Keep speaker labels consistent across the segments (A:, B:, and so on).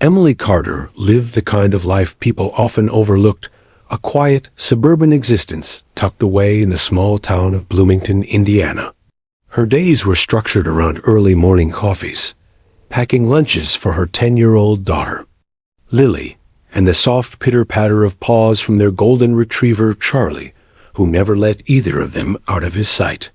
A: Emily Carter lived the kind of life people often overlooked, a quiet, suburban existence tucked away in the small town of Bloomington, Indiana. Her days were structured around early morning coffees, packing lunches for her 10-year-old daughter, Lily, and the soft pitter-patter of paws from their golden retriever, Charlie, who never let either of them out of his sight.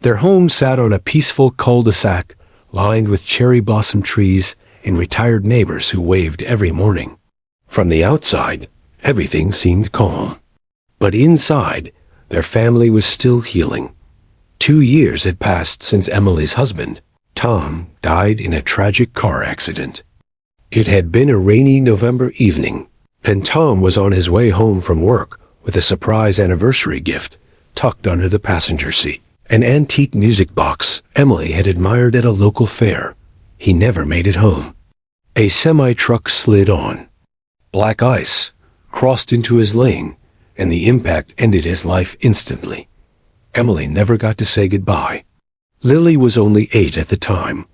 A: Their home sat on a peaceful cul-de-sac, lined with cherry blossom trees and retired neighbors who waved every morning. From the outside, everything seemed calm. But inside, their family was still healing. 2 years had passed since Emily's husband, Tom, died in a tragic car accident. It had been a rainy November evening, and Tom was on his way home from work with a surprise anniversary gift tucked under the passenger seat. An antique music box Emily had admired at a local fair. He never made it home. A semi-truck slid on. Black ice crossed into his lane, and the impact ended his life instantly. Emily never got to say goodbye. Lily was only 8 at the time,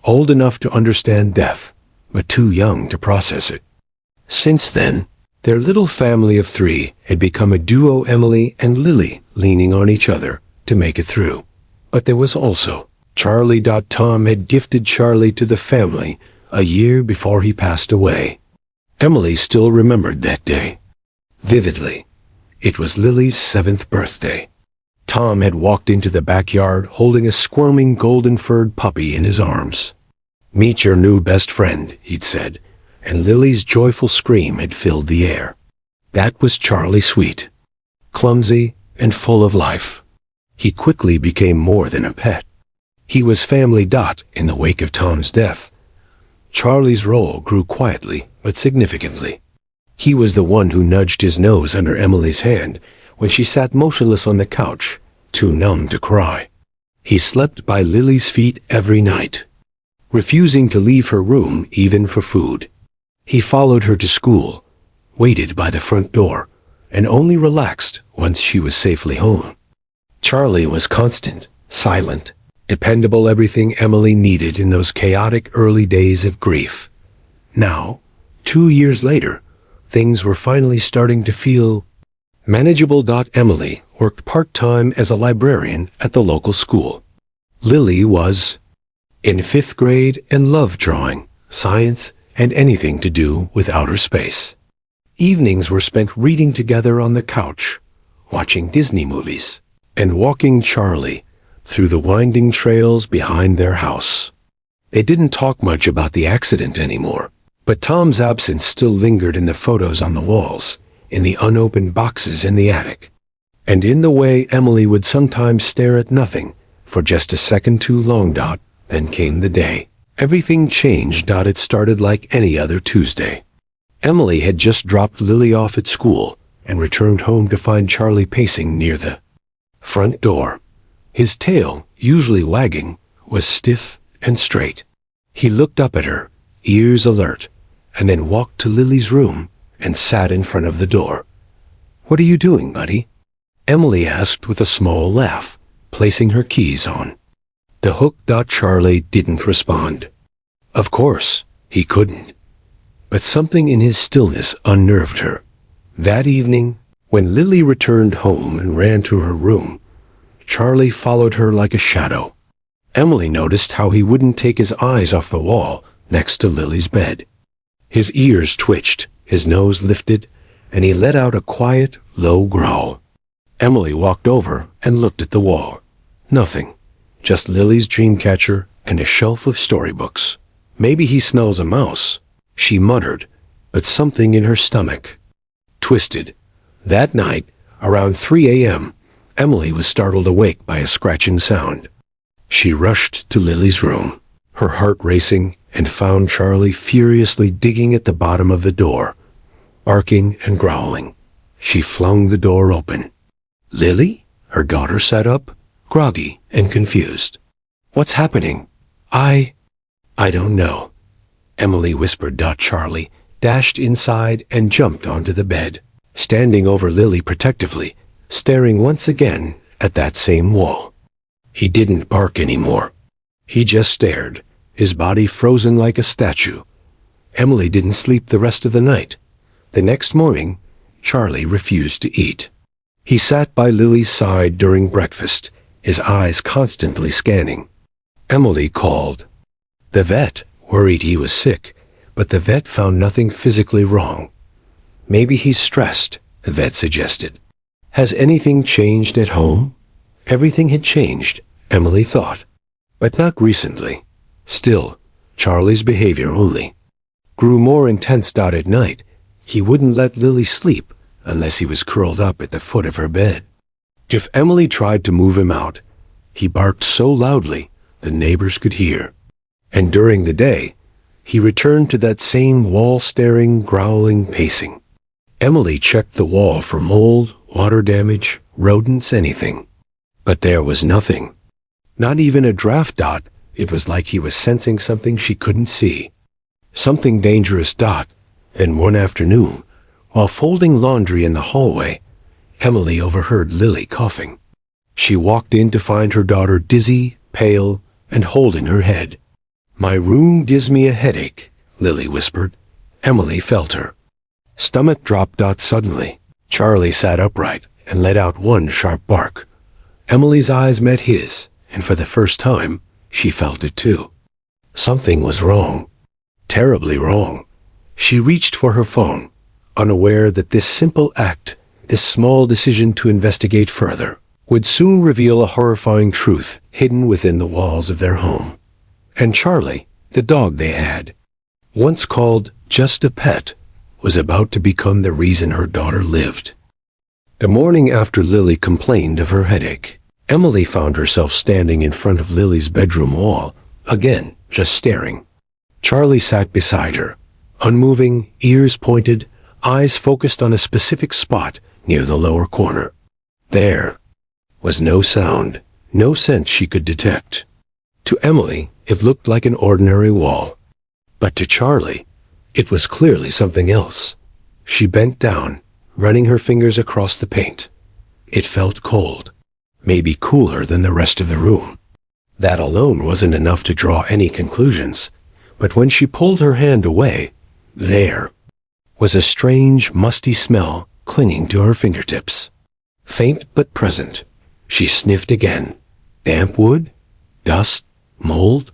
A: old enough to understand death, but too young to process it. Since then, their little family of 3 had become a duo, Emily and Lily, leaning on each other to make it through. But there was also Charlie. Tom had gifted Charlie to the family a year before he passed away. Emily still remembered that day vividly. It was Lily's 7th birthday. Tom had walked into the backyard holding a squirming golden-furred puppy in his arms. "Meet your new best friend," he'd said, and Lily's joyful scream had filled the air. That was Charlie Sweet, clumsy and full of life. He quickly became more than a pet. He was family. In the wake of Tom's death, Charlie's role grew quietly but significantly. He was the one who nudged his nose under Emily's hand when she sat motionless on the couch, too numb to cry. He slept by Lily's feet every night, refusing to leave her room even for food. He followed her to school, waited by the front door, and only relaxed once she was safely home. Charlie was constant, silent, dependable, everything Emily needed in those chaotic early days of grief. Now, 2 years later, things were finally starting to feel manageable. Emily worked part-time as a librarian at the local school. Lily was in 5th grade and loved drawing, science, and anything to do with outer space. Evenings were spent reading together on the couch, watching Disney movies, and walking Charlie through the winding trails behind their house. They didn't talk much about the accident anymore, but Tom's absence still lingered in the photos on the walls, in the unopened boxes in the attic, and in the way Emily would sometimes stare at nothing for just a second too long. Then came the day. Everything changed. It started like any other Tuesday. Emily had just dropped Lily off at school and returned home to find Charlie pacing near the front door. His tail, usually wagging, was stiff and straight. He looked up at her, ears alert, and then walked to Lily's room and sat in front of the door. "What are you doing, buddy?" Emily asked with a small laugh, placing her keys on the hook. Charlie didn't respond. Of course, he couldn't. But something in his stillness unnerved her. That evening, when Lily returned home and ran to her room, Charlie followed her like a shadow. Emily noticed how he wouldn't take his eyes off the wall next to Lily's bed. His ears twitched, his nose lifted, and he let out a quiet, low growl. Emily walked over and looked at the wall. Nothing. Just Lily's dream catcher and a shelf of storybooks. "Maybe he smells a mouse," she muttered, but something in her stomach twisted. That night, around 3 a.m., Emily was startled awake by a scratching sound. She rushed to Lily's room, her heart racing, and found Charlie furiously digging at the bottom of the door, barking and growling. She flung the door open. "Lily?" Her daughter sat up, groggy and confused. "What's happening?" I don't know," Emily whispered. Charlie dashed inside and jumped onto the bed, standing over Lily protectively, staring once again at that same wall. He didn't bark anymore. He just stared, his body frozen like a statue. Emily didn't sleep the rest of the night. The next morning, Charlie refused to eat. He sat by Lily's side during breakfast, his eyes constantly scanning. Emily called. The vet worried he was sick, but the vet found nothing physically wrong. Maybe he's stressed, the vet suggested. Has anything changed at home? Everything had changed, Emily thought. But not recently. Still, Charlie's behavior only grew more intense. At night, he wouldn't let Lily sleep unless he was curled up at the foot of her bed. If Emily tried to move him out, he barked so loudly the neighbors could hear. And during the day, he returned to that same wall-staring, growling pacing. Emily checked the wall for mold, water damage, rodents, anything. But there was nothing. Not even a draft. It was like he was sensing something she couldn't see. Something dangerous. Then one afternoon, while folding laundry in the hallway, Emily overheard Lily coughing. She walked in to find her daughter dizzy, pale, and holding her head. My room gives me a headache, Lily whispered. Emily felt her stomach drop. Suddenly, Charlie sat upright and let out one sharp bark. Emily's eyes met his, and for the first time, she felt it too. Something was wrong. Terribly wrong. She reached for her phone, unaware that this simple act, this small decision to investigate further, would soon reveal a horrifying truth hidden within the walls of their home. And Charlie, the dog they had, once called just a pet, was about to become the reason her daughter lived. The morning after Lily complained of her headache, Emily found herself standing in front of Lily's bedroom wall, again, just staring. Charlie sat beside her, unmoving, ears pointed, eyes focused on a specific spot near the lower corner. There was no sound, no scent she could detect. To Emily, it looked like an ordinary wall. But to Charlie, it was clearly something else. She bent down, running her fingers across the paint. It felt cold, maybe cooler than the rest of the room. That alone wasn't enough to draw any conclusions, but when she pulled her hand away, there was a strange, musty smell clinging to her fingertips. Faint but present. She sniffed again. Damp wood? Dust? Mold?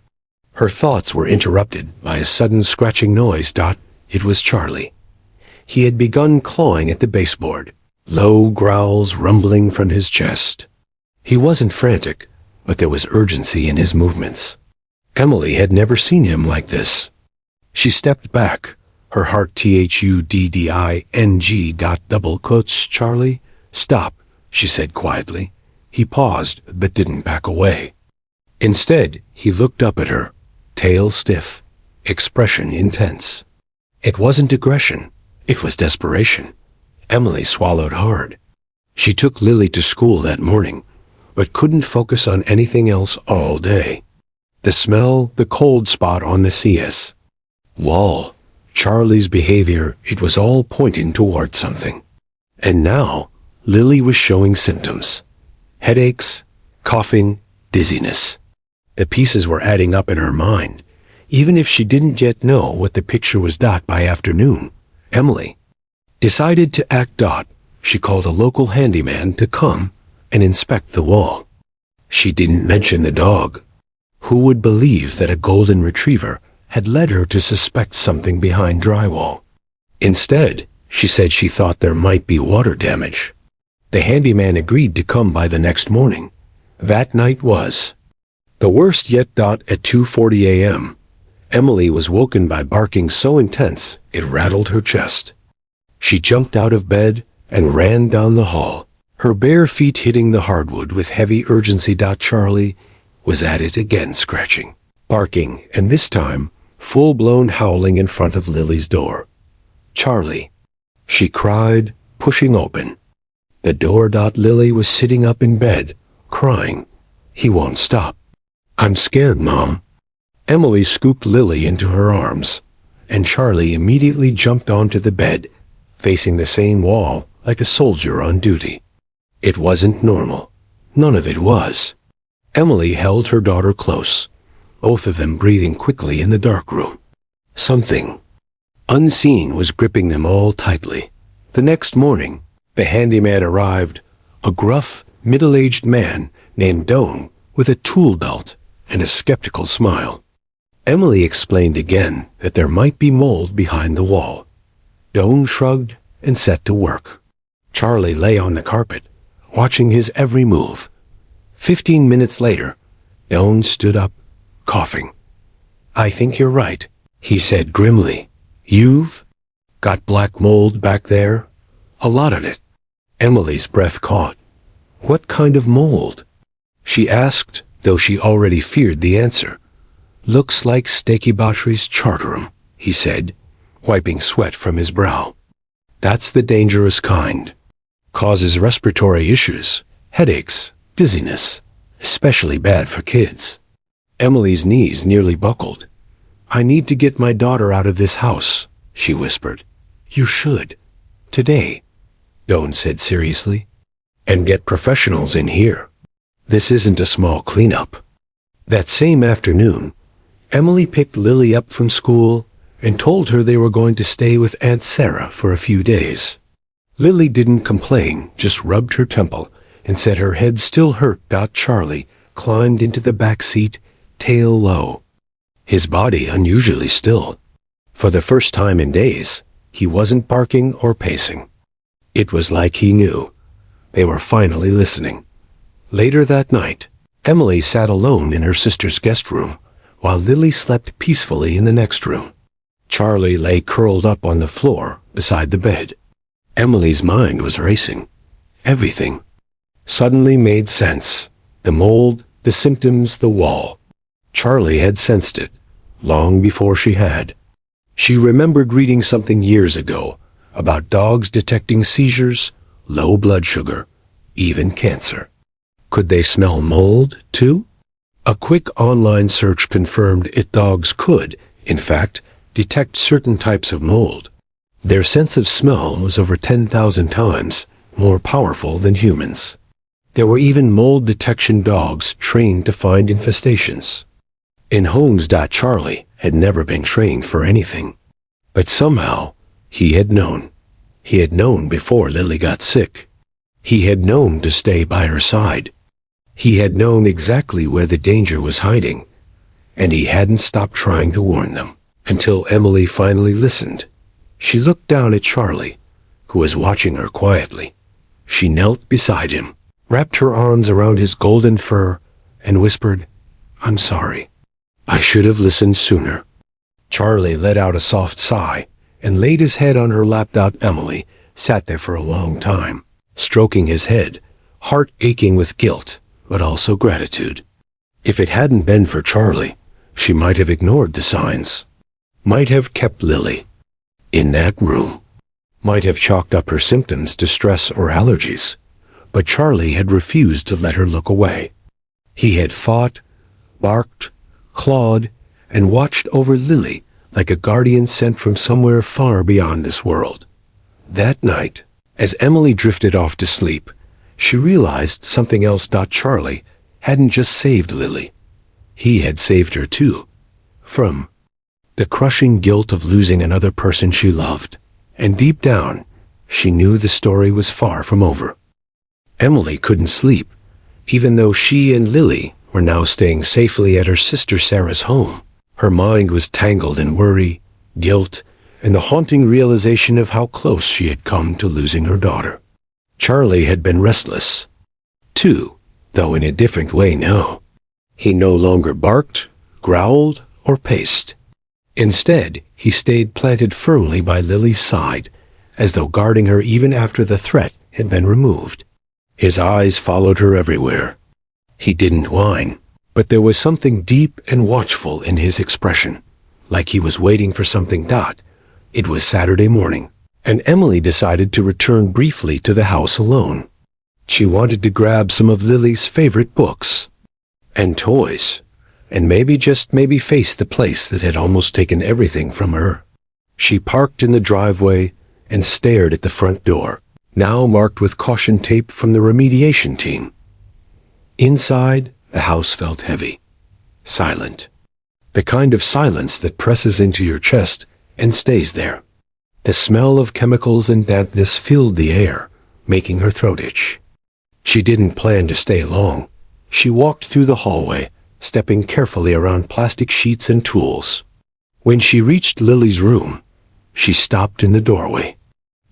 A: Her thoughts were interrupted by a sudden scratching noise. It was Charlie. He had begun clawing at the baseboard, low growls rumbling from his chest. He wasn't frantic, but there was urgency in his movements. Emily had never seen him like this. She stepped back, her heart thudding. Double quotes, Charlie? Stop, she said quietly. He paused, but didn't back away. Instead, he looked up at her, tail stiff, expression intense. It wasn't aggression, it was desperation. Emily swallowed hard. She took Lily to school that morning, but couldn't focus on anything else all day. The smell, the cold spot on the CS wall, Charlie's behavior, it was all pointing toward something. And now, Lily was showing symptoms. Headaches, coughing, dizziness. The pieces were adding up in her mind. Even if she didn't yet know what the picture was. By afternoon, Emily decided to act. She called a local handyman to come and inspect the wall. She didn't mention the dog. Who would believe that a golden retriever had led her to suspect something behind drywall? Instead, she said she thought there might be water damage. The handyman agreed to come by the next morning. That night was the worst yet. At 2:40 a.m., Emily was woken by barking so intense it rattled her chest. She jumped out of bed and ran down the hall, her bare feet hitting the hardwood with heavy urgency. Charlie was at it again, scratching, barking, and this time full-blown howling in front of Lily's door. Charlie, she cried, pushing open the door. Lily was sitting up in bed, crying. He won't stop. I'm scared, Mom. Emily scooped Lily into her arms, and Charlie immediately jumped onto the bed, facing the same wall like a soldier on duty. It wasn't normal. None of it was. Emily held her daughter close, both of them breathing quickly in the dark room. Something Unseen was gripping them all tightly. The next morning, the handyman arrived, a gruff, middle-aged man named Doan with a tool belt and a skeptical smile. Emily explained again that there might be mold behind the wall. Doan shrugged and set to work. Charlie lay on the carpet, watching his every move. 15 minutes later, Doan stood up, coughing. "I think you're right," he said grimly. "You've got black mold back there? A lot of it." Emily's breath caught. "What kind of mold?" she asked, though she already feared the answer. "Looks like Stachybotrys chartarum," he said, wiping sweat from his brow. "That's the dangerous kind. Causes respiratory issues, headaches, dizziness, especially bad for kids." Emily's knees nearly buckled. "I need to get my daughter out of this house," she whispered. "You should. Today," Doan said seriously. "And get professionals in here. This isn't a small cleanup." That same afternoon, Emily picked Lily up from school and told her they were going to stay with Aunt Sarah for a few days. Lily didn't complain, just rubbed her temple and said her head still hurt. Charlie climbed into the back seat, tail low, his body unusually still. For the first time in days, he wasn't barking or pacing. It was like he knew. They were finally listening. Later that night, Emily sat alone in her sister's guest room, while Lily slept peacefully in the next room. Charlie lay curled up on the floor beside the bed. Emily's mind was racing. Everything suddenly made sense. The mold, the symptoms, the wall. Charlie had sensed it, long before she had. She remembered reading something years ago about dogs detecting seizures, low blood sugar, even cancer. Could they smell mold, too? A quick online search confirmed dogs could, in fact, detect certain types of mold. Their sense of smell was over 10,000 times more powerful than humans. There were even mold detection dogs trained to find infestations. In homes. Charlie had never been trained for anything. But somehow, he had known. He had known before Lily got sick. He had known to stay by her side. He had known exactly where the danger was hiding, and he hadn't stopped trying to warn them, until Emily finally listened. She looked down at Charlie, who was watching her quietly. She knelt beside him, wrapped her arms around his golden fur, and whispered, "I'm sorry. I should have listened sooner." Charlie let out a soft sigh and laid his head on her lap. Emily sat there for a long time, stroking his head, heart aching with guilt, but also gratitude. If it hadn't been for Charlie, she might have ignored the signs, might have kept Lily in that room, might have chalked up her symptoms to stress or allergies. But Charlie had refused to let her look away. He had fought, barked, clawed, and watched over Lily like a guardian sent from somewhere far beyond this world. That night, as Emily drifted off to sleep, she realized something else. Charlie hadn't just saved Lily. He had saved her too, from the crushing guilt of losing another person she loved. And deep down, she knew the story was far from over. Emily couldn't sleep, even though she and Lily were now staying safely at her sister Sarah's home. Her mind was tangled in worry, guilt, and the haunting realization of how close she had come to losing her daughter. Charlie had been restless, too, though in a different way now. He no longer barked, growled, or paced. Instead, he stayed planted firmly by Lily's side, as though guarding her even after the threat had been removed. His eyes followed her everywhere. He didn't whine, but there was something deep and watchful in his expression, like he was waiting for something. It was Saturday morning, and Emily decided to return briefly to the house alone. She wanted to grab some of Lily's favorite books and toys, and maybe face the place that had almost taken everything from her. She parked in the driveway and stared at the front door, now marked with caution tape from the remediation team. Inside, the house felt heavy, silent. The kind of silence that presses into your chest and stays there. The smell of chemicals and dampness filled the air, making her throat itch. She didn't plan to stay long. She walked through the hallway, stepping carefully around plastic sheets and tools. When she reached Lily's room, she stopped in the doorway.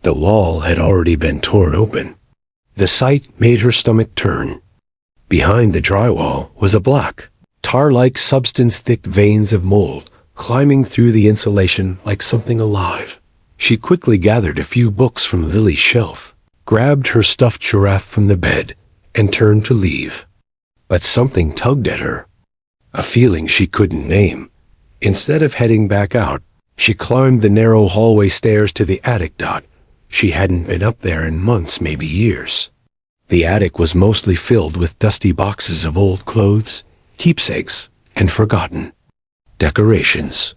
A: The wall had already been torn open. The sight made her stomach turn. Behind the drywall was a black, tar-like substance, thick veins of mold climbing through the insulation like something alive. She quickly gathered a few books from Lily's shelf, grabbed her stuffed giraffe from the bed, and turned to leave. But something tugged at her, a feeling she couldn't name. Instead of heading back out, she climbed the narrow hallway stairs to the attic. She hadn't been up there in months, maybe years. The attic was mostly filled with dusty boxes of old clothes, keepsakes, and forgotten decorations.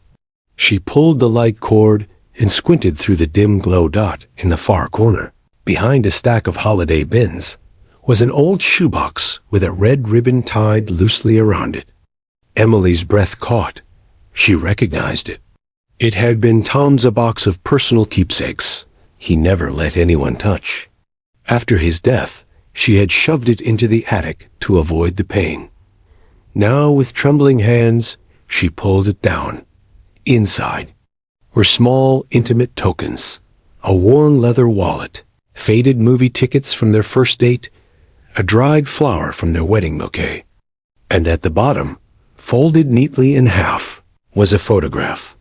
A: She pulled the light cord and squinted through the dim glow. In the far corner, behind a stack of holiday bins, was an old shoebox with a red ribbon tied loosely around it. Emily's breath caught. She recognized it. It had been Tom's box of personal keepsakes he never let anyone touch. After his death, she had shoved it into the attic to avoid the pain. Now, with trembling hands, she pulled it down. Inside were small, intimate tokens, a worn leather wallet, faded movie tickets from their first date, a dried flower from their wedding bouquet. And at the bottom, folded neatly in half, was a photograph.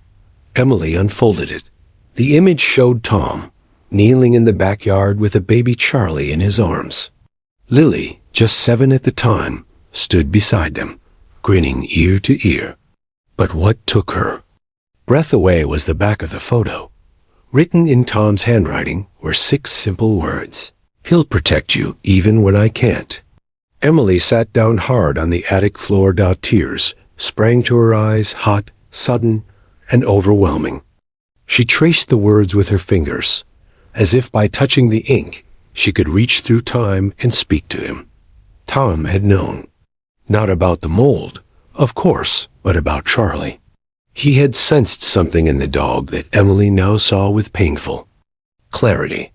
A: Emily unfolded it. The image showed Tom, kneeling in the backyard with a baby Charlie in his arms. Lily, just 7 at the time, stood beside them, grinning ear to ear. But what took her breath away was the back of the photo. Written in Tom's handwriting were 6 simple words. "He'll protect you even when I can't." Emily sat down hard on the attic floor. Tears sprang to her eyes, hot, sudden, and overwhelming. She traced the words with her fingers, as if by touching the ink she could reach through time and speak to him. Tom had known. Not about the mold, of course, but about Charlie. He had sensed something in the dog that Emily now saw with painful clarity.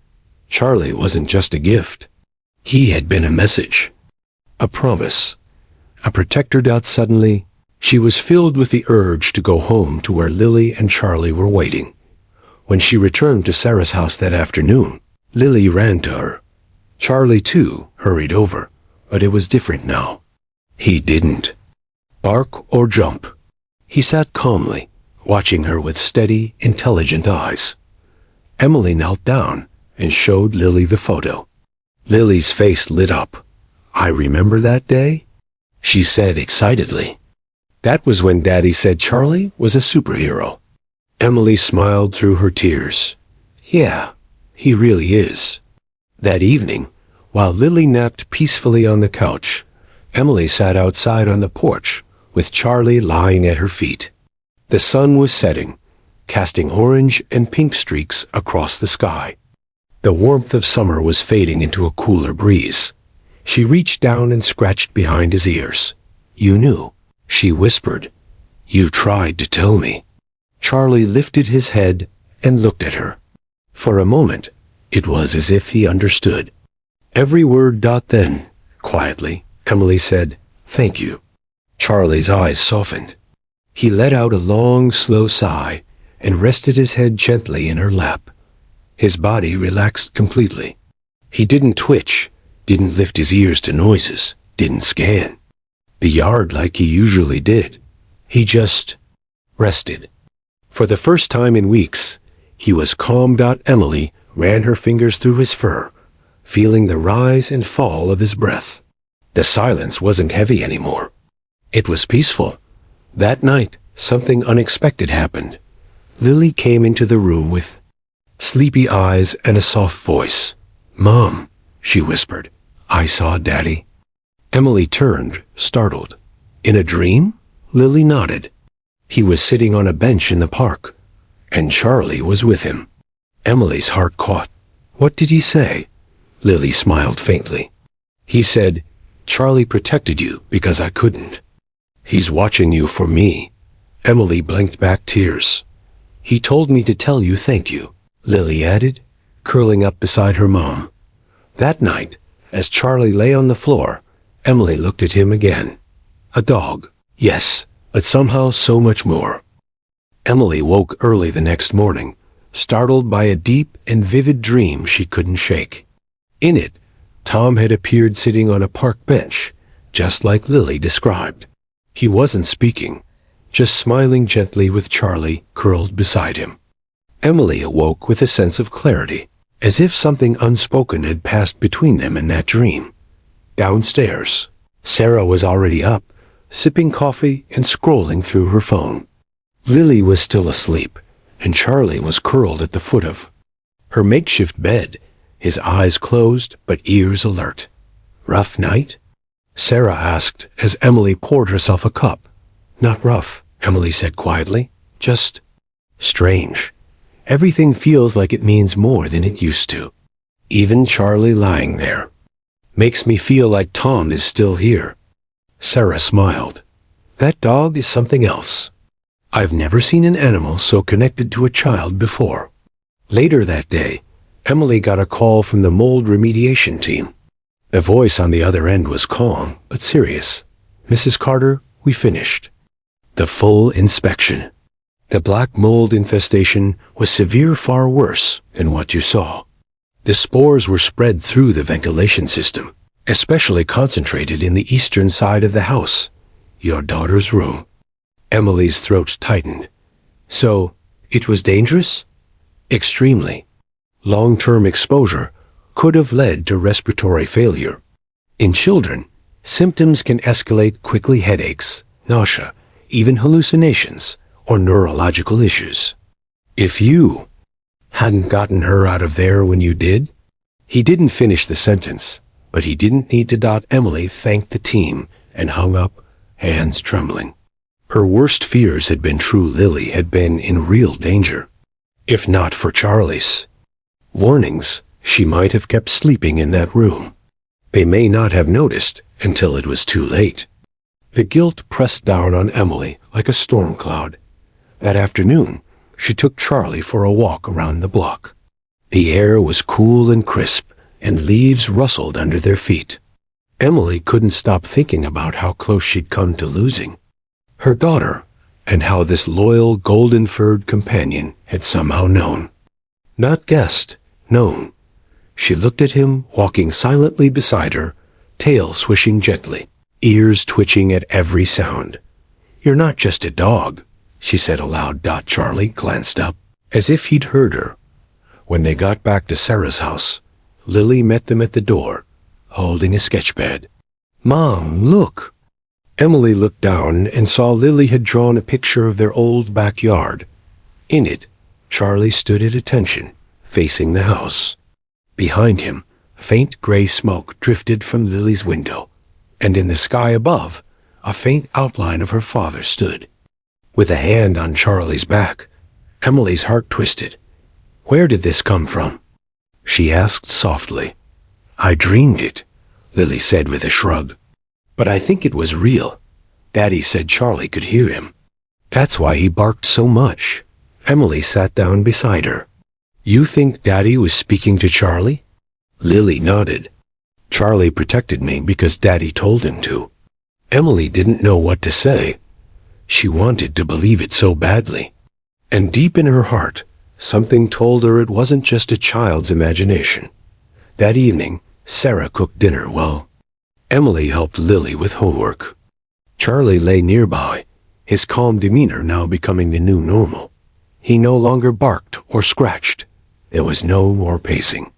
A: Charlie wasn't just a gift. He had been a message, a promise, a protector. Suddenly, she was filled with the urge to go home to where Lily and Charlie were waiting. When she returned to Sarah's house that afternoon, Lily ran to her. Charlie, too, hurried over, but it was different now. He didn't bark or jump. He sat calmly, watching her with steady, intelligent eyes. Emily knelt down and showed Lily the photo. Lily's face lit up. "I remember that day," she said excitedly. "That was when Daddy said Charlie was a superhero." Emily smiled through her tears. "Yeah, he really is." That evening, while Lily napped peacefully on the couch, Emily sat outside on the porch with Charlie lying at her feet. The sun was setting, casting orange and pink streaks across the sky. The warmth of summer was fading into a cooler breeze. She reached down and scratched behind his ears. "You knew," she whispered. "You tried to tell me." Charlie lifted his head and looked at her. For a moment, it was as if he understood every word. Then, quietly, Emily said, "Thank you." Charlie's eyes softened. He let out a long, slow sigh and rested his head gently in her lap. His body relaxed completely. He didn't twitch, didn't lift his ears to noises, didn't scan the yard like he usually did. He just rested. For the first time in weeks, he was calm. Emily ran her fingers through his fur, feeling the rise and fall of his breath. The silence wasn't heavy anymore. It was peaceful. That night, something unexpected happened. Lily came into the room with sleepy eyes and a soft voice. "Mom," she whispered, "I saw Daddy." Emily turned, startled. "In a dream?" Lily nodded. He was sitting on a bench in the park, and Charlie was with him. Emily's heart caught. "What did he say?" Lily smiled faintly. "He said, Charlie protected you because I couldn't. He's watching you for me." Emily blinked back tears. He told me to tell you thank you, Lily added, curling up beside her mom. That night, as Charlie lay on the floor, Emily looked at him again. A dog, yes, but somehow so much more. Emily woke early the next morning, startled by a deep and vivid dream she couldn't shake. In it, Tom had appeared sitting on a park bench, just like Lily described. He wasn't speaking, just smiling gently with Charlie curled beside him. Emily awoke with a sense of clarity, as if something unspoken had passed between them in that dream. Downstairs, Sarah was already up, sipping coffee and scrolling through her phone. Lily was still asleep, and Charlie was curled at the foot of her makeshift bed, his eyes closed but ears alert. "Rough night?" Sarah asked as Emily poured herself a cup. "Not rough," Emily said quietly. "Just strange. Everything feels like it means more than it used to. Even Charlie lying there. Makes me feel like Tom is still here." Sarah smiled. "That dog is something else. I've never seen an animal so connected to a child before." Later that day, Emily got a call from the mold remediation team. The voice on the other end was calm but serious. "Mrs. Carter, we finished the full inspection. The black mold infestation was severe, far worse than what you saw. The spores were spread through the ventilation system, especially concentrated in the eastern side of the house, your daughter's room." Emily's throat tightened. "So, it was dangerous?" "Extremely. Long-term exposure could have led to respiratory failure. In children, symptoms can escalate quickly: headaches, nausea, even hallucinations, or neurological issues. If you hadn't gotten her out of there when you did." He didn't finish the sentence, but he didn't need to. Emily thanked the team and hung up, hands trembling. Her worst fears had been true. Lily had been in real danger. If not for Charlie's warnings, she might have kept sleeping in that room. They may not have noticed until it was too late. The guilt pressed down on Emily like a storm cloud. That afternoon, she took Charlie for a walk around the block. The air was cool and crisp, and leaves rustled under their feet. Emily couldn't stop thinking about how close she'd come to losing her daughter, and how this loyal golden-furred companion had somehow known. Not guessed, known. She looked at him, walking silently beside her, tail swishing gently, ears twitching at every sound. "You're not just a dog," she said aloud. Charlie glanced up, as if he'd heard her. When they got back to Sarah's house, Lily met them at the door, holding a sketchpad. "Mom, look!" Emily looked down and saw Lily had drawn a picture of their old backyard. In it, Charlie stood at attention, facing the house. Behind him, faint gray smoke drifted from Lily's window, and in the sky above, a faint outline of her father stood. With a hand on Charlie's back, Emily's heart twisted. "Where did this come from?" she asked softly. "I dreamed it," Lily said with a shrug. "But I think it was real. Daddy said Charlie could hear him. That's why he barked so much." Emily sat down beside her. "You think Daddy was speaking to Charlie?" Lily nodded. "Charlie protected me because Daddy told him to." Emily didn't know what to say. She wanted to believe it so badly. And deep in her heart, something told her it wasn't just a child's imagination. That evening, Sarah cooked dinner while Emily helped Lily with homework. Charlie lay nearby, his calm demeanor now becoming the new normal. He no longer barked or scratched. There was no more pacing.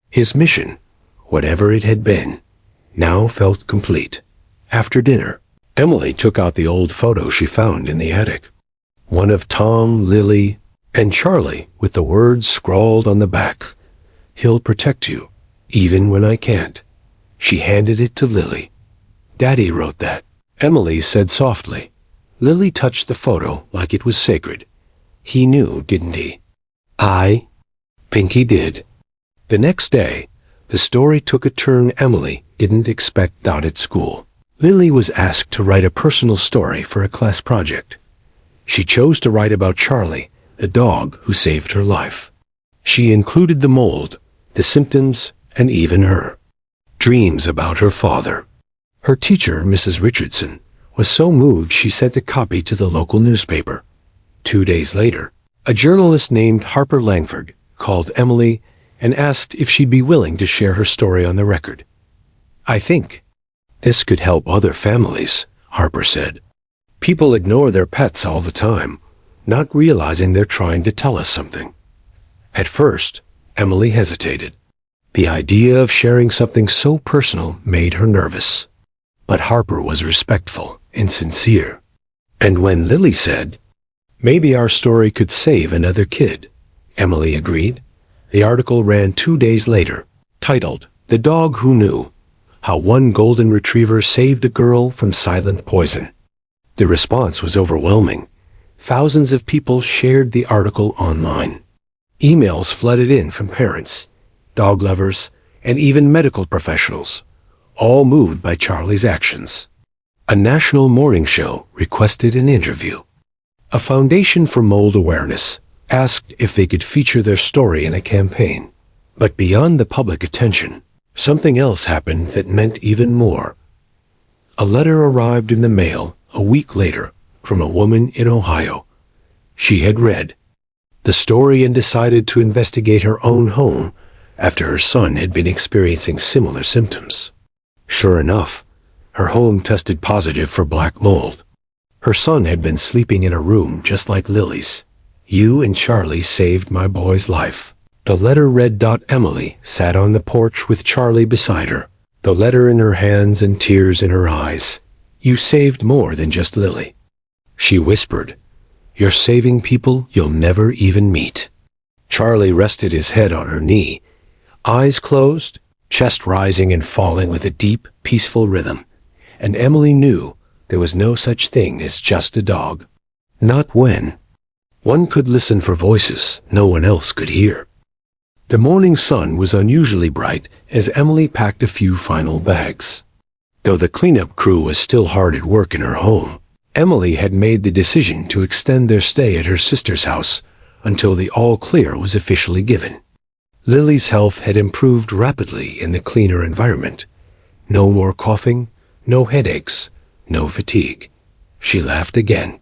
A: His mission, whatever it had been, now felt complete. After dinner, Emily took out the old photo she found in the attic. One of Tom, Lily, and Charlie with the words scrawled on the back. "He'll protect you, even when I can't." She handed it to Lily. "Daddy wrote that," Emily said softly. Lily touched the photo like it was sacred. "He knew, didn't he?" "I think he did." The next day, the story took a turn Emily didn't expect. At school, Lily was asked to write a personal story for a class project. She chose to write about Charlie, the dog who saved her life. She included the mold, the symptoms, and even her dreams about her father. Her teacher, Mrs. Richardson, was so moved she sent a copy to the local newspaper. 2 days later, a journalist named Harper Langford called Emily and asked if she'd be willing to share her story on the record. "I think this could help other families," Harper said. "People ignore their pets all the time, not realizing they're trying to tell us something." At first, Emily hesitated. The idea of sharing something so personal made her nervous. But Harper was respectful and sincere. And when Lily said, "Maybe our story could save another kid," Emily agreed. The article ran 2 days later, titled, "The Dog Who Knew: How One Golden Retriever Saved a Girl from Silent Poison." The response was overwhelming. Thousands of people shared the article online. Emails flooded in from parents, dog lovers, and even medical professionals, all moved by Charlie's actions. A national morning show requested an interview. A foundation for mold awareness asked if they could feature their story in a campaign. But beyond the public attention, something else happened that meant even more. A letter arrived in the mail a week later from a woman in Ohio. She had read the story and decided to investigate her own home after her son had been experiencing similar symptoms. Sure enough, her home tested positive for black mold. Her son had been sleeping in a room just like Lily's. "You and Charlie saved my boy's life." The letter read. Emily sat on the porch with Charlie beside her, the letter in her hands and tears in her eyes. "You saved more than just Lily," she whispered. "You're saving people you'll never even meet." Charlie rested his head on her knee, eyes closed, chest rising and falling with a deep, peaceful rhythm. And Emily knew there was no such thing as just a dog. Not when one could listen for voices no one else could hear. The morning sun was unusually bright as Emily packed a few final bags. Though the cleanup crew was still hard at work in her home, Emily had made the decision to extend their stay at her sister's house until the all-clear was officially given. Lily's health had improved rapidly in the cleaner environment. No more coughing, no headaches, no fatigue. She laughed again.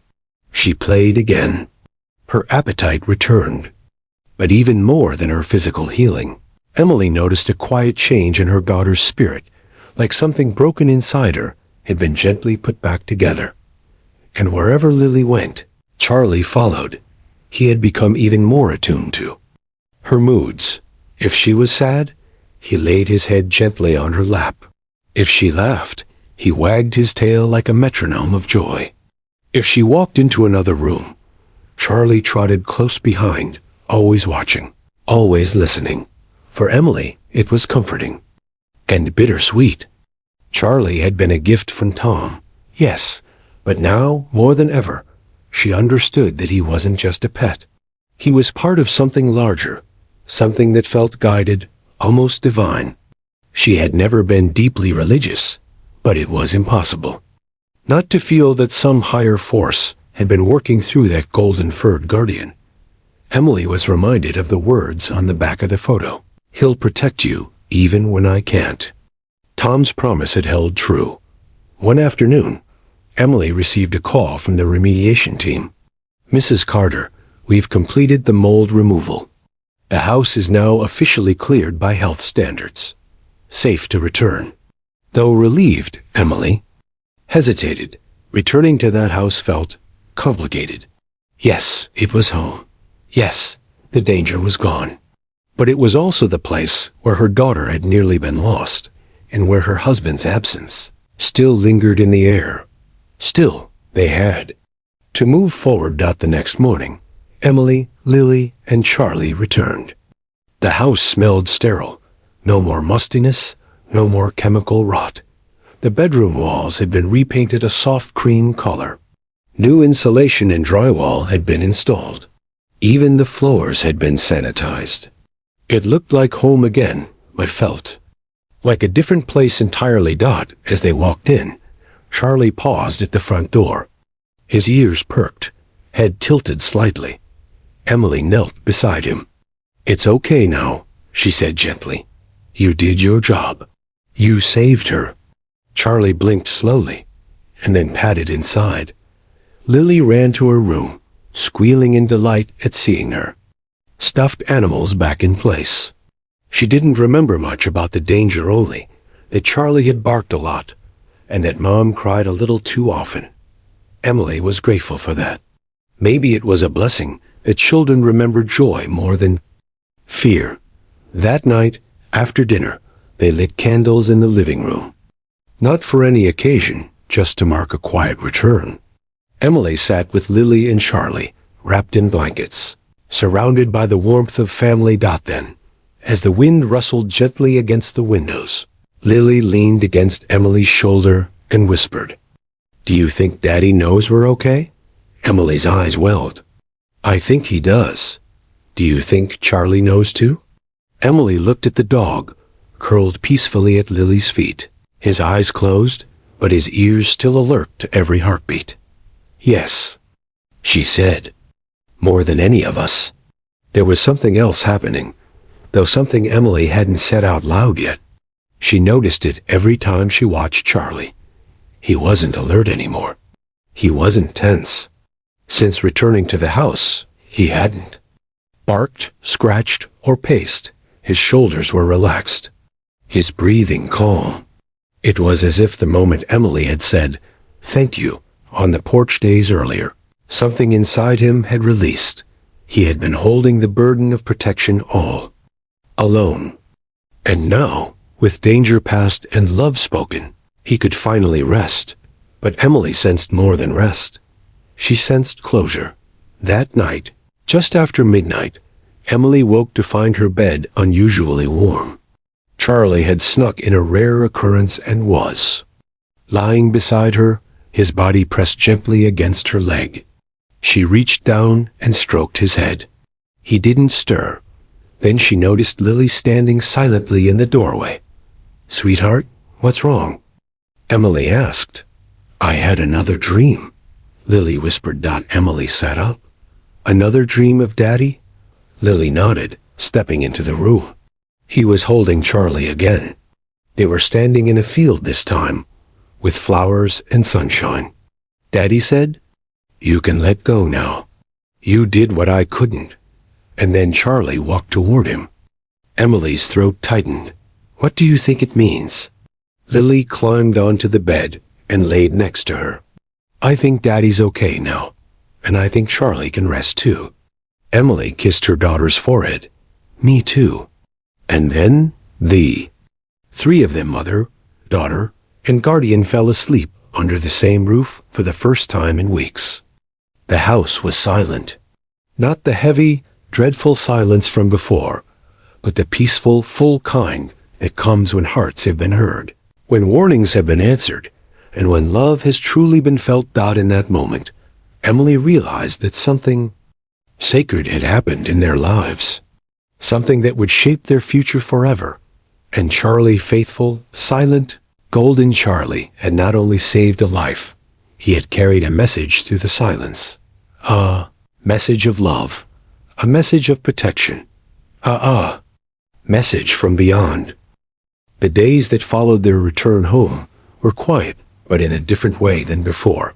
A: She played again. Her appetite returned. But even more than her physical healing, Emily noticed a quiet change in her daughter's spirit, like something broken inside her had been gently put back together. And wherever Lily went, Charlie followed. He had become even more attuned to her moods. If she was sad, he laid his head gently on her lap. If she laughed, he wagged his tail like a metronome of joy. If she walked into another room, Charlie trotted close behind, always watching, always listening. For Emily, it was comforting and bittersweet. Charlie had been a gift from Tom, yes, but now, more than ever, she understood that he wasn't just a pet. He was part of something larger, something that felt guided, almost divine. She had never been deeply religious, but it was impossible not to feel that some higher force had been working through that golden-furred guardian. Emily was reminded of the words on the back of the photo. "He'll protect you, even when I can't." Tom's promise had held true. One afternoon, Emily received a call from the remediation team. "Mrs. Carter, we've completed the mold removal. The house is now officially cleared by health standards. Safe to return." Though relieved, Emily hesitated. Returning to that house felt complicated. Yes, it was home. Yes, the danger was gone. But it was also the place where her daughter had nearly been lost, and where her husband's absence still lingered in the air. Still, they had to move forward. The next morning, Emily, Lily, and Charlie returned. The house smelled sterile. No more mustiness, no more chemical rot. The bedroom walls had been repainted a soft cream color. New insulation and drywall had been installed. Even the floors had been sanitized. It looked like home again, but felt like a different place entirely. As they walked in, Charlie paused at the front door. His ears perked, head tilted slightly. Emily knelt beside him. "It's okay now," she said gently. "You did your job. You saved her." Charlie blinked slowly, and then padded inside. Lily ran to her room, squealing in delight at seeing her. Stuffed animals back in place. She didn't remember much about the danger, only that Charlie had barked a lot, and that Mom cried a little too often. Emily was grateful for that. Maybe it was a blessing that children remember joy more than fear. That night, after dinner, they lit candles in the living room. Not for any occasion, just to mark a quiet return. Emily sat with Lily and Charlie, wrapped in blankets, surrounded by the warmth of family. Then, as the wind rustled gently against the windows, Lily leaned against Emily's shoulder and whispered, "Do you think Daddy knows we're okay?" Emily's eyes welled. "I think he does. Do you think Charlie knows too?" Emily looked at the dog, curled peacefully at Lily's feet, his eyes closed, but his ears still alert to every heartbeat. "Yes," she said, "more than any of us." There was something else happening, though something Emily hadn't said out loud yet. She noticed it every time she watched Charlie. He wasn't alert anymore. He wasn't tense. Since returning to the house, he hadn't barked, scratched, or paced. His shoulders were relaxed, his breathing calm. It was as if the moment Emily had said, "Thank you," on the porch days earlier, something inside him had released. He had been holding the burden of protection all alone. And now, with danger past and love spoken, he could finally rest. But Emily sensed more than rest. She sensed closure. That night, just after midnight, Emily woke to find her bed unusually warm. Charlie had snuck in a rare occurrence and was lying beside her, his body pressed gently against her leg. She reached down and stroked his head. He didn't stir. Then she noticed Lily standing silently in the doorway. "Sweetheart, what's wrong?" Emily asked. "I had another dream," Lily whispered. Emily sat up. "Another dream of Daddy?" Lily nodded, stepping into the room. He was holding Charlie again. They were standing in a field this time, with flowers and sunshine. "Daddy said, 'You can let go now. You did what I couldn't.'" And then Charlie walked toward him. Emily's throat tightened. "What do you think it means?" Lily climbed onto the bed and laid next to her. "I think Daddy's okay now, and I think Charlie can rest too." Emily kissed her daughter's forehead. "Me too." And then the three of them, mother, daughter, and guardian, fell asleep under the same roof for the first time in weeks. The house was silent. Not the heavy, dreadful silence from before, but the peaceful, full kind that comes when hearts have been heard, when warnings have been answered, and when love has truly been felt. In that moment, Emily realized that something sacred had happened in their lives, something that would shape their future forever. And Charlie, faithful, silent, golden Charlie, had not only saved a life, he had carried a message through the silence. A message of love, a message of protection, a message from beyond. The days that followed their return home were quiet, but in a different way than before.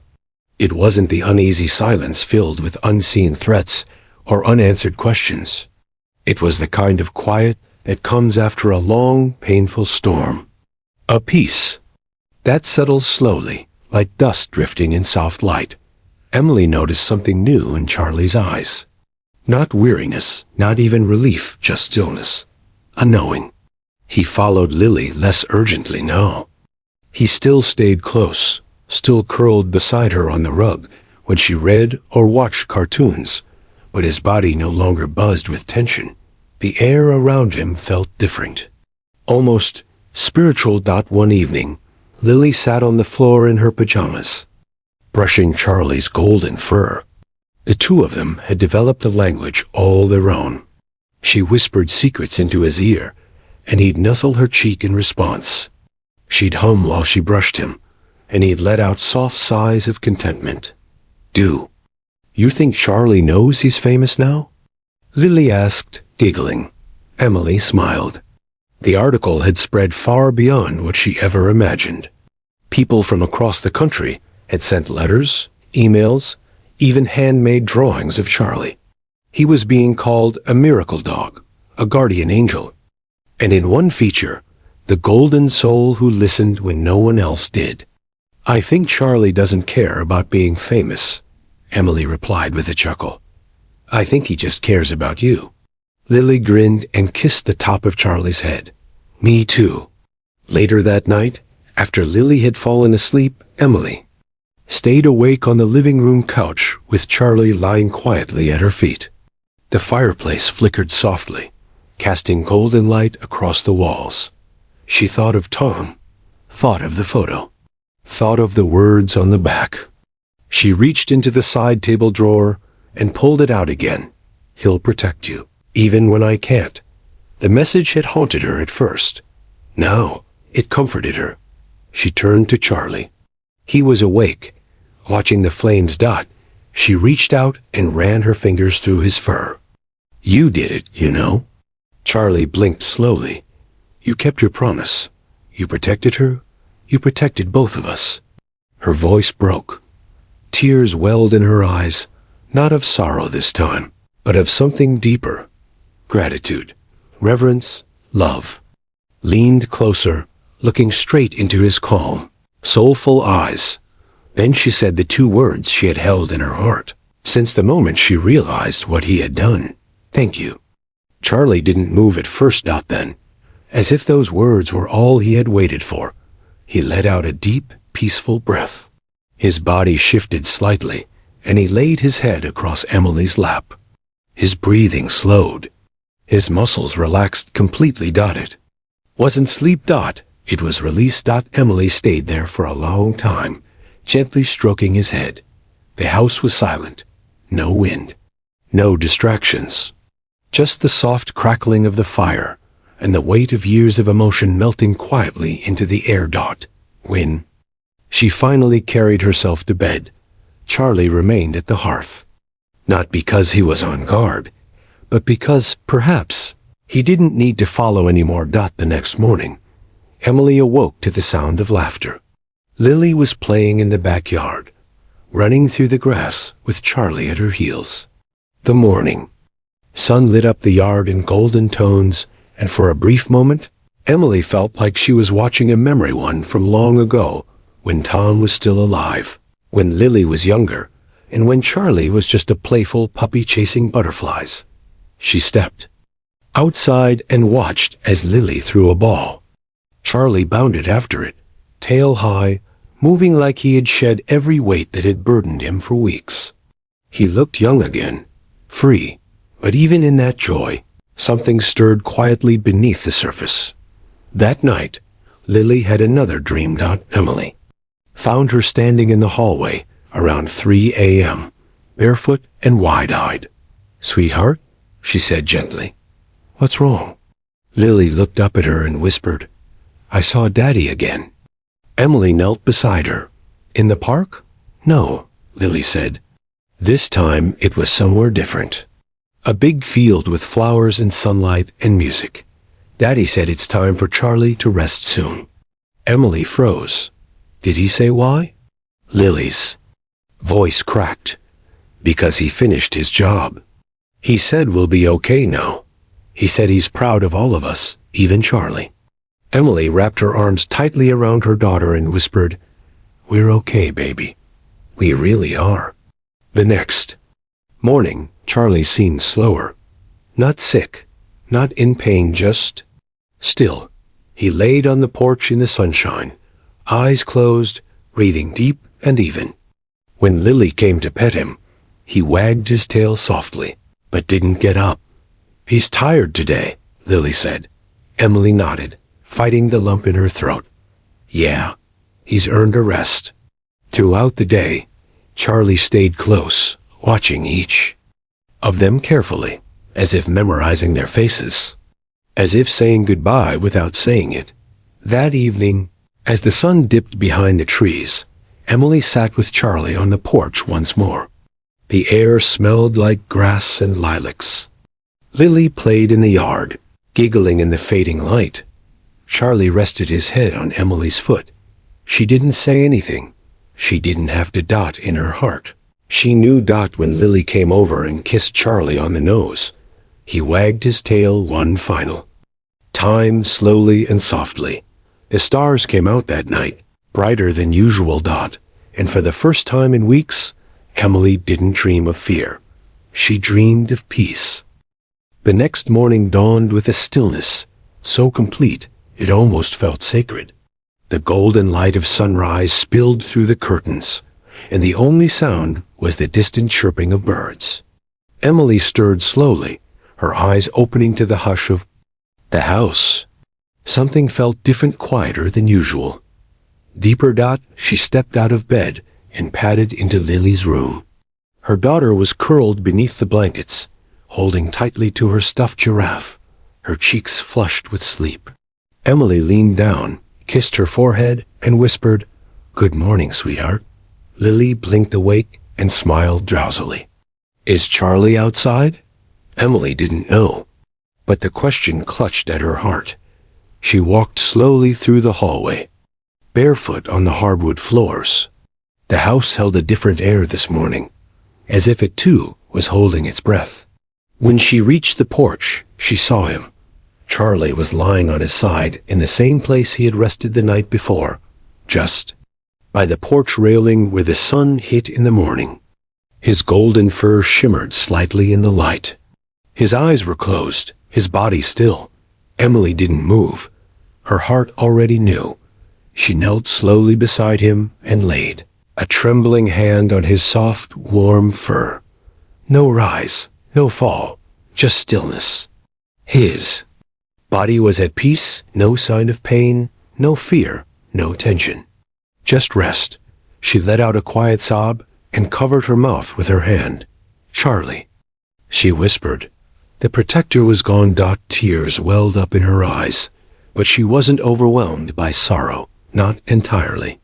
A: It wasn't the uneasy silence filled with unseen threats or unanswered questions. It was the kind of quiet that comes after a long, painful storm. A peace that settles slowly, like dust drifting in soft light. Emily noticed something new in Charlie's eyes. Not weariness, not even relief, just stillness. A knowing. He followed Lily less urgently now. He still stayed close, still curled beside her on the rug when she read or watched cartoons, but his body no longer buzzed with tension. The air around him felt different, almost spiritual. One evening, Lily sat on the floor in her pajamas, brushing Charlie's golden fur. The two of them had developed a language all their own. She whispered secrets into his ear, and he'd nuzzle her cheek in response. She'd hum while she brushed him, and he'd let out soft sighs of contentment. "Do you think Charlie knows he's famous now?" Lily asked, giggling. Emily smiled. The article had spread far beyond what she ever imagined. People from across the country had sent letters, emails, even handmade drawings of Charlie. He was being called a miracle dog, a guardian angel. And in one feature, the golden soul who listened when no one else did. "I think Charlie doesn't care about being famous," Emily replied with a chuckle. "I think he just cares about you." Lily grinned and kissed the top of Charlie's head. "Me too." Later that night, after Lily had fallen asleep, Emily stayed awake on the living room couch with Charlie lying quietly at her feet. The fireplace flickered softly, casting golden light across the walls. She thought of Tom, thought of the photo, thought of the words on the back. She reached into the side table drawer and pulled it out again. "He'll protect you, even when I can't." The message had haunted her at first. Now it comforted her. She turned to Charlie. He was awake. Watching the flames dot, she reached out and ran her fingers through his fur. "You did it, you know." Charlie blinked slowly. "You kept your promise. You protected her. You protected both of us." Her voice broke. Tears welled in her eyes, not of sorrow this time, but of something deeper. Gratitude, reverence, love. Leaned closer, looking straight into his calm, soulful eyes. Then she said the two words she had held in her heart since the moment she realized what he had done. "Thank you." Charlie didn't move at first, then. As if those words were all he had waited for, he let out a deep, peaceful breath. His body shifted slightly, and he laid his head across Emily's lap. His breathing slowed. His muscles relaxed completely. It wasn't sleep. It was release. Emily stayed there for a long time, gently stroking his head. The house was silent. No wind. No distractions. Just the soft crackling of the fire and the weight of years of emotion melting quietly into the air. When she finally carried herself to bed, Charlie remained at the hearth. Not because he was on guard, but because, perhaps, he didn't need to follow anymore. The next morning, Emily awoke to the sound of laughter. Lily was playing in the backyard, running through the grass with Charlie at her heels. The morning sun lit up the yard in golden tones, and for a brief moment, Emily felt like she was watching a memory one from long ago, when Tom was still alive, when Lily was younger, and when Charlie was just a playful puppy chasing butterflies. She stepped outside and watched as Lily threw a ball. Charlie bounded after it, tail high, moving like he had shed every weight that had burdened him for weeks. He looked young again, free, but even in that joy, something stirred quietly beneath the surface. That night, Lily had another dream. Emily found her standing in the hallway around 3 a.m., barefoot and wide-eyed. "Sweetheart," she said gently. "What's wrong?" Lily looked up at her and whispered, "I saw Daddy again." Emily knelt beside her. "In the park?" "No," Lily said. This time it was somewhere different. A big field with flowers and sunlight and music. Daddy said it's time for Charlie to rest soon. Emily froze. Did he say why? Lily's voice cracked. Because he finished his job. He said we'll be okay now. He said he's proud of all of us, even Charlie. Emily wrapped her arms tightly around her daughter and whispered, "We're okay, baby. We really are." The next morning, Charlie seemed slower. Not sick, not in pain, just still. He laid on the porch in the sunshine, eyes closed, breathing deep and even. When Lily came to pet him, he wagged his tail softly, but didn't get up. "He's tired today," Lily said. Emily nodded, fighting the lump in her throat. "Yeah, he's earned a rest." Throughout the day, Charlie stayed close, watching each of them carefully, as if memorizing their faces, as if saying goodbye without saying it. That evening, as the sun dipped behind the trees, Emily sat with Charlie on the porch once more. The air smelled like grass and lilacs. Lily played in the yard, giggling in the fading light. Charlie rested his head on Emily's foot. She didn't say anything. She didn't have to Dot in her heart. She knew Dot when Lily came over and kissed Charlie on the nose. He wagged his tail one final time, slowly and softly. The stars came out that night, brighter than usual, Dot, and for the first time in weeks, Emily didn't dream of fear. She dreamed of peace. The next morning dawned with a stillness so complete it almost felt sacred. The golden light of sunrise spilled through the curtains, and the only sound was the distant chirping of birds. Emily stirred slowly, her eyes opening to the hush of the house. Something felt different, quieter than usual. Deeper, Dot, she stepped out of bed and padded into Lily's room. Her daughter was curled beneath the blankets, holding tightly to her stuffed giraffe, her cheeks flushed with sleep. Emily leaned down, kissed her forehead, and whispered, "Good morning, sweetheart." Lily blinked awake and smiled drowsily. "Is Charlie outside?" Emily didn't know, but the question clutched at her heart. She walked slowly through the hallway, barefoot on the hardwood floors. The house held a different air this morning, as if it too was holding its breath. When she reached the porch, she saw him. Charlie was lying on his side in the same place he had rested the night before, just by the porch railing where the sun hit in the morning. His golden fur shimmered slightly in the light. His eyes were closed, his body still. Emily didn't move. Her heart already knew. She knelt slowly beside him and laid a trembling hand on his soft, warm fur. No rise, no fall, just stillness. His body was at peace, no sign of pain, no fear, no tension. Just rest. She let out a quiet sob and covered her mouth with her hand. "Charlie," she whispered. The protector was gone. Tears welled up in her eyes, but she wasn't overwhelmed by sorrow, not entirely.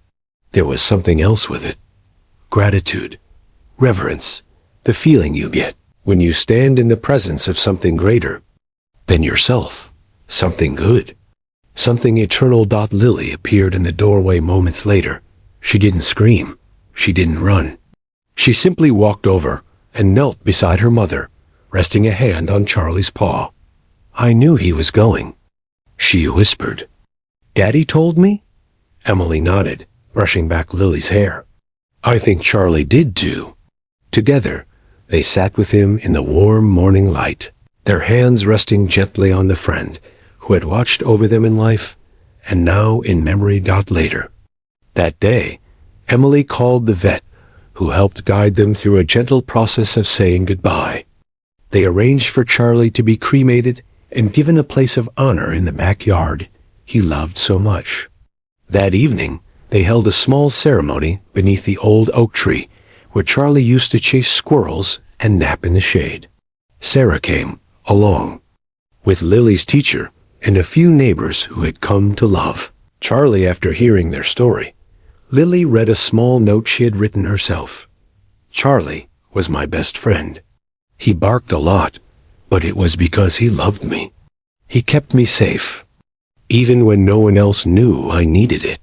A: There was something else with it. Gratitude, reverence, the feeling you get when you stand in the presence of something greater than yourself, something good, something eternal. Lily appeared in the doorway moments later. She didn't scream. She didn't run. She simply walked over and knelt beside her mother, resting a hand on Charlie's paw. "I knew he was going," she whispered. "Daddy told me?" Emily nodded, brushing back Lily's hair. "I think Charlie did too." Together, they sat with him in the warm morning light, their hands resting gently on the friend who had watched over them in life and now in memory. Later that day, Emily called the vet, who helped guide them through a gentle process of saying goodbye. They arranged for Charlie to be cremated and given a place of honor in the backyard he loved so much. That evening, they held a small ceremony beneath the old oak tree where Charlie used to chase squirrels and nap in the shade. Sarah came along with Lily's teacher and a few neighbors who had come to love Charlie. After hearing their story, Lily read a small note she had written herself. "Charlie was my best friend. He barked a lot, but it was because he loved me. He kept me safe, even when no one else knew I needed it.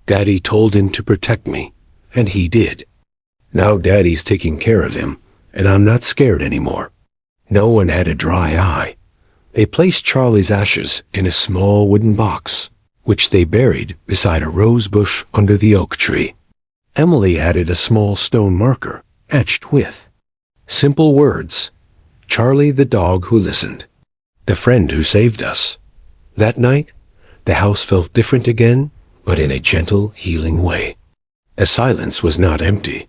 A: Daddy told him to protect me, and he did. Now Daddy's taking care of him, and I'm not scared anymore." No one had a dry eye. They placed Charlie's ashes in a small wooden box, which they buried beside a rose bush under the oak tree. Emily added a small stone marker, etched with simple words: "Charlie the dog who listened, the friend who saved us." That night, the house felt different again, but in a gentle, healing way. The silence was not empty.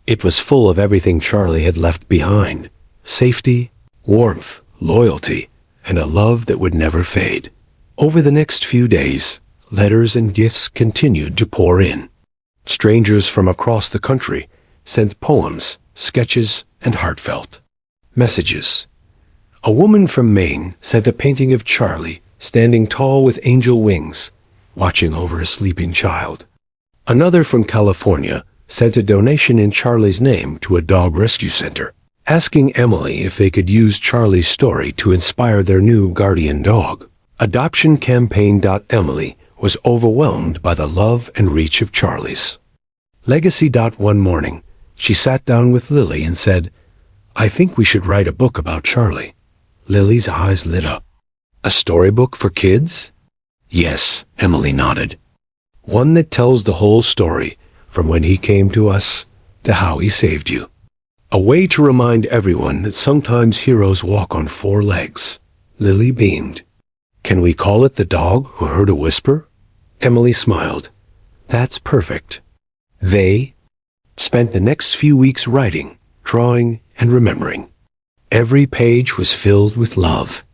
A: It was full of everything Charlie had left behind: safety, warmth, loyalty, and a love that would never fade. Over the next few days, letters and gifts continued to pour in. Strangers from across the country sent poems, sketches, and heartfelt messages. A woman from Maine sent a painting of Charlie standing tall with angel wings, watching over a sleeping child. Another from California sent a donation in Charlie's name to a dog rescue center. asking Emily if they could use Charlie's story to inspire their new guardian dog. Adoption Campaign. Emily was overwhelmed by the love and reach of Charlie's legacy. One morning, she sat down with Lily and said, "I think we should write a book about Charlie." Lily's eyes lit up. "A storybook for kids?" "Yes," Emily nodded. "One that tells the whole story, from when he came to us to how he saved you. A way to remind everyone that sometimes heroes walk on four legs." Lily beamed. "Can we call it The Dog Who Heard a Whisper?" Emily smiled. "That's perfect." They spent the next few weeks writing, drawing, and remembering. Every page was filled with love.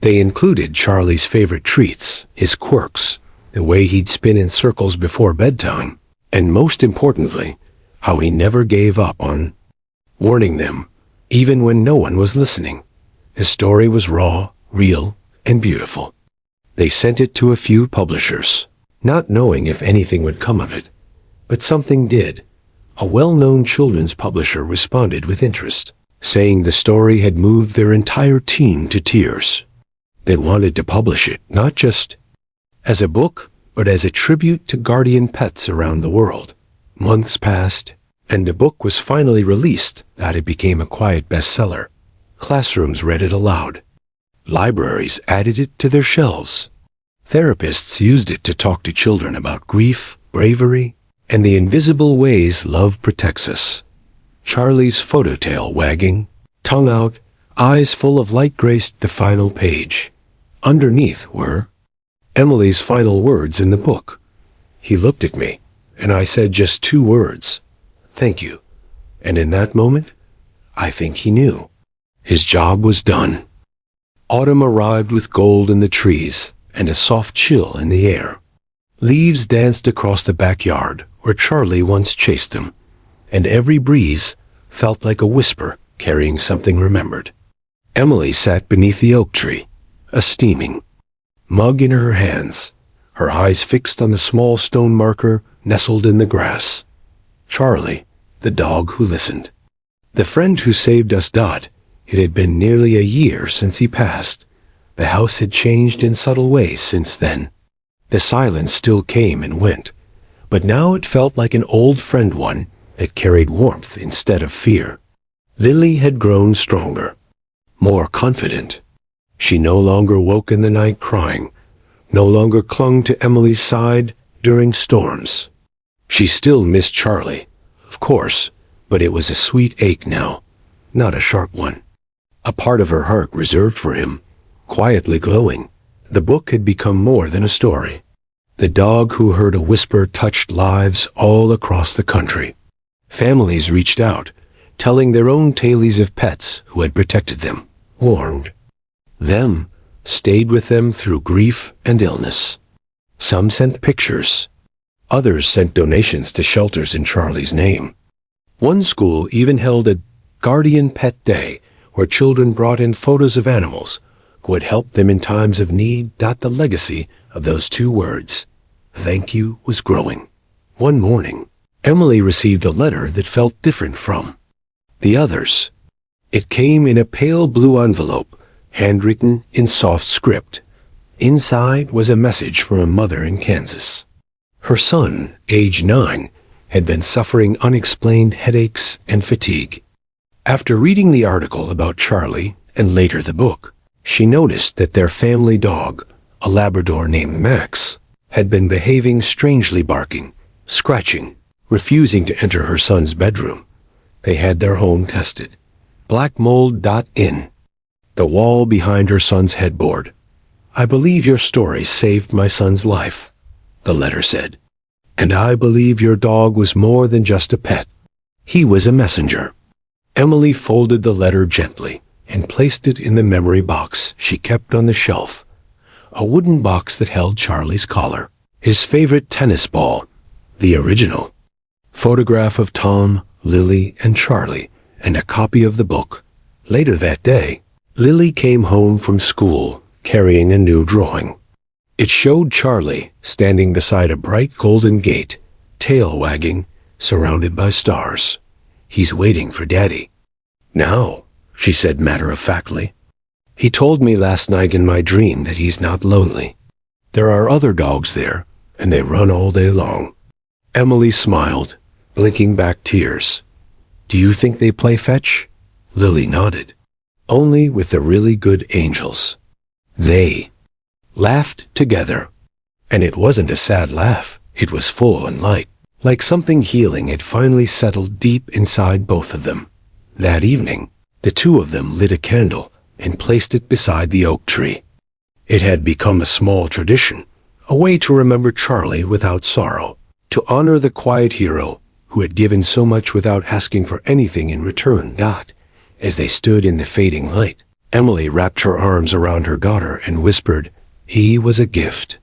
A: They included Charlie's favorite treats, his quirks, the way he'd spin in circles before bedtime, and most importantly, how he never gave up on warning them, even when no one was listening. The story was raw, real, and beautiful. They sent it to a few publishers, not knowing if anything would come of it. But something did. A well-known children's publisher responded with interest, saying the story had moved their entire team to tears. They wanted to publish it, not just as a book, but as a tribute to guardian pets around the world. Months passed, and the book was finally released. That it became a quiet bestseller. Classrooms read it aloud. Libraries added it to their shelves. Therapists used it to talk to children about grief, bravery, and the invisible ways love protects us. Charlie's photo tail wagging, tongue out, eyes full of light graced the final page. Underneath were Emily's final words in the book. "He looked at me, and I said just 2 words. Thank you. And in that moment, I think he knew. His job was done." Autumn arrived with gold in the trees and a soft chill in the air. Leaves danced across the backyard where Charlie once chased them, and every breeze felt like a whisper carrying something remembered. Emily sat beneath the oak tree, a steaming mug in her hands, her eyes fixed on the small stone marker nestled in the grass. Charlie, the dog who listened. The friend who saved us. It had been nearly a year since he passed. The house had changed in subtle ways since then. The silence still came and went, but now it felt like an old friend, one that carried warmth instead of fear. Lily had grown stronger, more confident. She no longer woke in the night crying, no longer clung to Emily's side during storms. She still missed Charlie, of course, but it was a sweet ache now, not a sharp one. A part of her heart reserved for him, quietly glowing. The book had become more than a story. The Dog Who Heard a Whisper touched lives all across the country. Families reached out, telling their own tales of pets who had protected them, warned them, stayed with them through grief and illness. Some sent pictures. Others sent donations to shelters in Charlie's name. One school even held a Guardian Pet Day, where children brought in photos of animals who had helped them in times of need. The legacy of those 2 words, thank you, was growing. One morning, Emily received a letter that felt different from the others. It came in a pale blue envelope, handwritten in soft script. Inside was a message from a mother in Kansas. Her son, age 9, had been suffering unexplained headaches and fatigue. After reading the article about Charlie, and later the book, she noticed that their family dog, a Labrador named Max, had been behaving strangely, barking, scratching, refusing to enter her son's bedroom. They had their home tested. Black mold. In the wall behind her son's headboard. "I believe your story saved my son's life," the letter said. "And I believe your dog was more than just a pet. He was a messenger." Emily folded the letter gently and placed it in the memory box she kept on the shelf, a wooden box that held Charlie's collar, his favorite tennis ball, the original, photograph of Tom, Lily, and Charlie, and a copy of the book. Later that day, Lily came home from school carrying a new drawing. It showed Charlie standing beside a bright golden gate, tail wagging, surrounded by stars. "He's waiting for Daddy." "Now," she said matter-of-factly. "He told me last night in my dream that he's not lonely. There are other dogs there, and they run all day long." Emily smiled, blinking back tears. "Do you think they play fetch?" Lily nodded. "Only with the really good angels." They laughed together. And it wasn't a sad laugh. It was full and light. Like something healing had finally settled deep inside both of them. That evening, the two of them lit a candle and placed it beside the oak tree. It had become a small tradition, a way to remember Charlie without sorrow, to honor the quiet hero who had given so much without asking for anything in return. As they stood in the fading light, Emily wrapped her arms around her daughter and whispered, "He was a gift."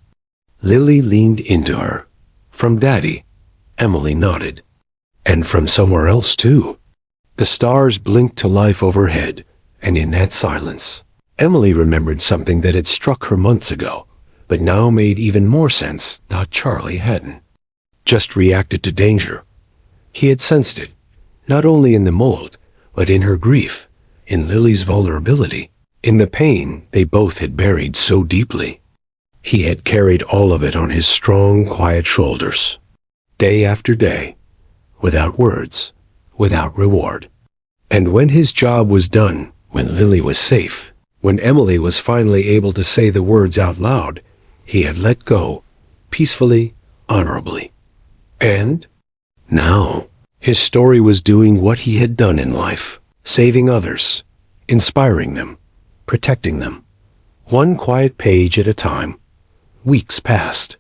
A: Lily leaned into her. "From Daddy," Emily nodded. "And from somewhere else, too." The stars blinked to life overhead, and in that silence, Emily remembered something that had struck her months ago, but now made even more sense. Charlie hadn't just reacted to danger. He had sensed it, not only in the mold, but in her grief, in Lily's vulnerability, in the pain they both had buried so deeply. He had carried all of it on his strong, quiet shoulders, day after day, without words, without reward. And when his job was done, when Lily was safe, when Emily was finally able to say the words out loud, he had let go, peacefully, honorably. And now, his story was doing what he had done in life, saving others, inspiring them, protecting them, one quiet page at a time. Weeks passed.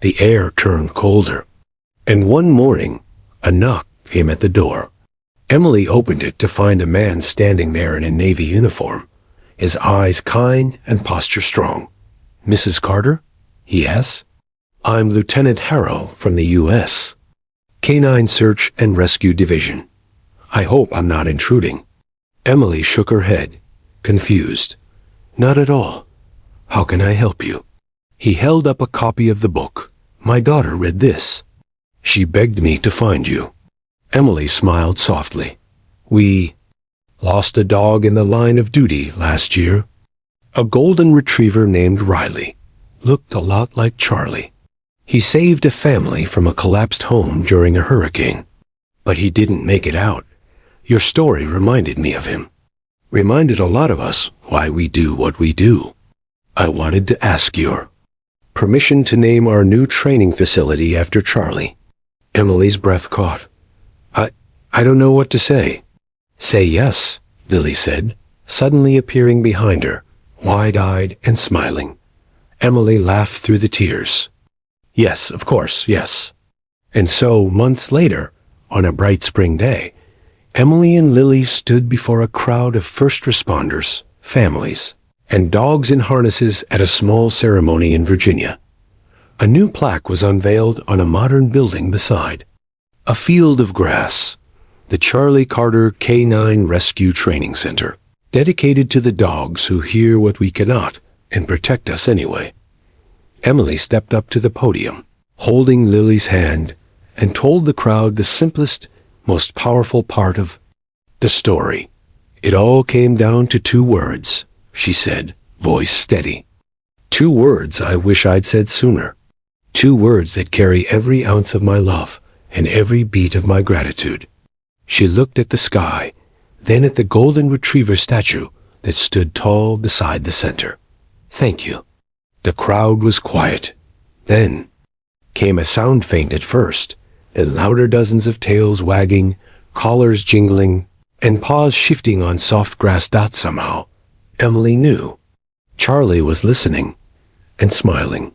A: The air turned colder. And one morning, a knock came at the door. Emily opened it to find a man standing there in a Navy uniform, his eyes kind and posture strong. "Mrs. Carter?" he asked. "I'm Lieutenant Harrow from the U.S. Canine Search and Rescue Division. I hope I'm not intruding." Emily shook her head, confused. "Not at all. How can I help you?" He held up a copy of the book. "My daughter read this. She begged me to find you." Emily smiled softly. "We lost a dog in the line of duty last year. A golden retriever named Riley. Looked a lot like Charlie. He saved a family from a collapsed home during a hurricane. But he didn't make it out. Your story reminded me of him. Reminded a lot of us why we do what we do. I wanted to ask your permission to name our new training facility after Charlie." Emily's breath caught. I don't know what to say." "Say yes," Lily said, suddenly appearing behind her, wide-eyed and smiling. Emily laughed through the tears. "Yes, of course, yes." And so, months later, on a bright spring day, Emily and Lily stood before a crowd of first responders, families, and dogs in harnesses at a small ceremony in Virginia. A new plaque was unveiled on a modern building beside. A field of grass, the Charlie Carter Canine Rescue Training Center, dedicated to the dogs who hear what we cannot and protect us anyway. Emily stepped up to the podium, holding Lily's hand, and told the crowd the simplest, most powerful part of the story. "It all came down to 2 words, she said, voice steady. 2 words I wish I'd said sooner. 2 words that carry every ounce of my love and every beat of my gratitude." She looked at the sky, then at the golden retriever statue that stood tall beside the center. "Thank you." The crowd was quiet. Then came a sound, faint at first, and louder, dozens of tails wagging, collars jingling, and paws shifting on soft grass. Somehow, Emily knew Charlie was listening and smiling.